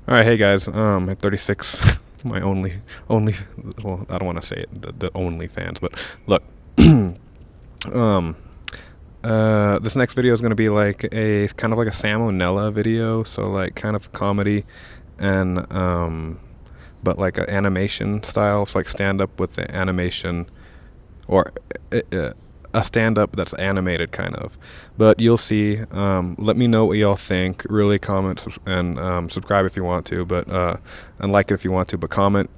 All right, hey guys. At 36, my only. Well, I don't want to say it, the only fans, but look. um, this next video is gonna be like a kind of like a salmonella video, so like kind of comedy, and but like an animation style, so like stand up with the animation, or a stand up that's animated kind of. But you'll see. Let me know what y'all think. Really comment and subscribe if you want to, but and like it if you want to. But comment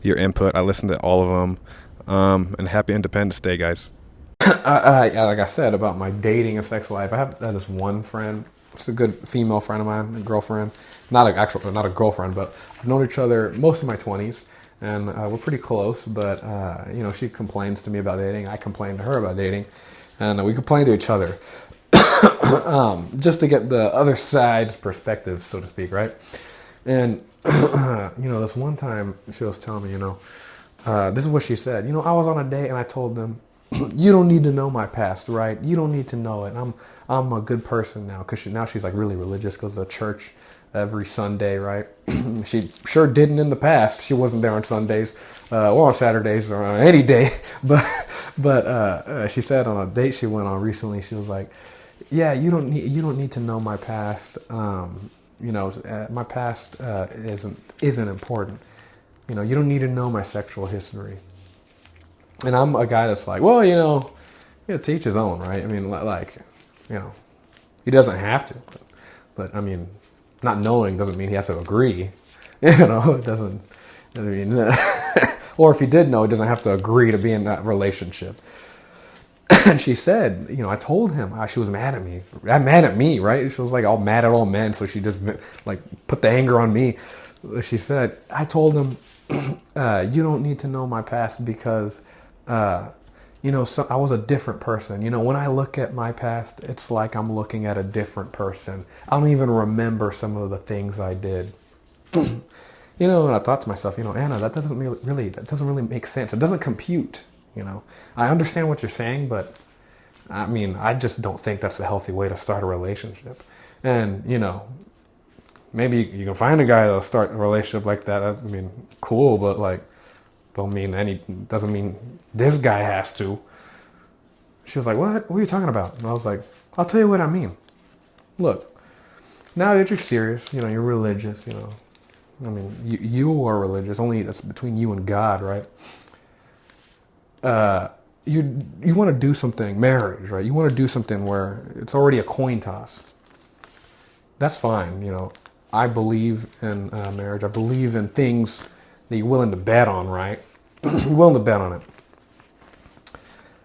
your input. I listen to all of them. And happy Independence Day, guys. Like I said about my dating and sex life, I have this one friend. It's a good female friend of mine, a girlfriend. Not a girlfriend, but I've known each other most of my 20s, and we're pretty close. But she complains to me about dating. I complain to her about dating, and we complain to each other, just to get the other side's perspective, so to speak, right? And this one time she was telling me, this is what she said. I was on a date and I told them, you don't need to know my past, right? You don't need to know it. I'm a good person now, because now she's like really religious, goes to church every Sunday, right? She sure didn't in the past. She wasn't there on Sundays or on Saturdays or on any day. But she said on a date she went on recently, she was like, yeah, you don't need to know my past. My past isn't important. You don't need to know my sexual history. And I'm a guy that's like, well, to each his own, right? I mean, he doesn't have to. But I mean, not knowing doesn't mean he has to agree. It doesn't, I mean, or if he did know, he doesn't have to agree to be in that relationship. And she said, I told him, she was mad at me. Mad at me, right? She was like all mad at all men, so she just like put the anger on me. She said, I told him, you don't need to know my past because so I was a different person. When I look at my past, it's like I'm looking at a different person. I don't even remember some of the things I did. And I thought to myself, Anna, that doesn't really make sense. It doesn't compute. I understand what you're saying, but I mean, I just don't think that's a healthy way to start a relationship. And, maybe you can find a guy that'll start a relationship like that. I mean, cool, but like, doesn't mean this guy has to. She was like, what are you talking about? And I was like, I'll tell you what I mean. Look, now that you're serious, you're religious, I mean, you are religious, only that's between you and God, right? You want to do something, marriage, right? You want to do something where it's already a coin toss. That's fine, I believe in marriage. I believe in things that you're willing to bet on, right? You're willing to bet on it.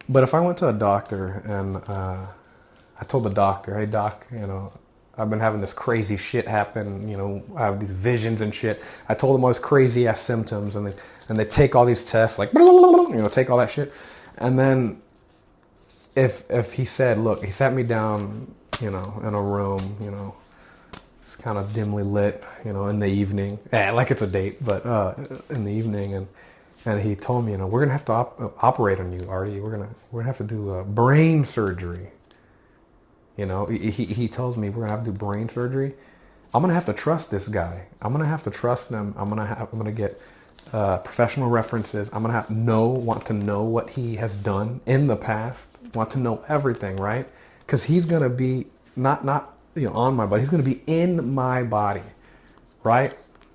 But if I went to a doctor and I told the doctor, hey doc, I've been having this crazy shit happen, I have these visions and shit. I told them all these crazy ass symptoms, and they take all these tests, like, take all that shit. And then if he said, look, he sat me down, in a room, it's kind of dimly lit, in the evening, like it's a date, but in the evening, and he told me, we're gonna have to operate on you, Artie. We're gonna have to do brain surgery. He tells me we're gonna have to do brain surgery. I'm gonna have to trust this guy. I'm gonna have to trust him. I'm gonna get professional references. I'm gonna want to know what he has done in the past. Want to know everything, right? Because he's gonna be not on my body. He's gonna be in my body, right?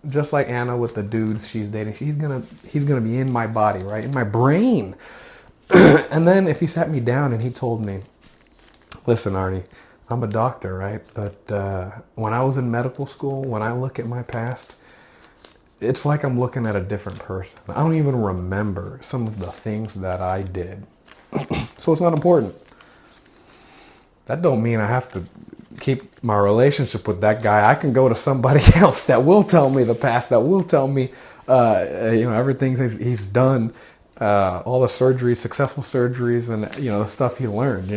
Just like Anna with the dudes she's dating. He's gonna be in my body, right? In my brain. And then if he sat me down and he told me, listen, Artie, I'm a doctor, right? But when I was in medical school, when I look at my past, it's like I'm looking at a different person. I don't even remember some of the things that I did. So it's not important. That don't mean I have to keep my relationship with that guy. I can go to somebody else that will tell me the past, that will tell me, everything he's done, all the surgeries, successful surgeries, and the stuff he learned.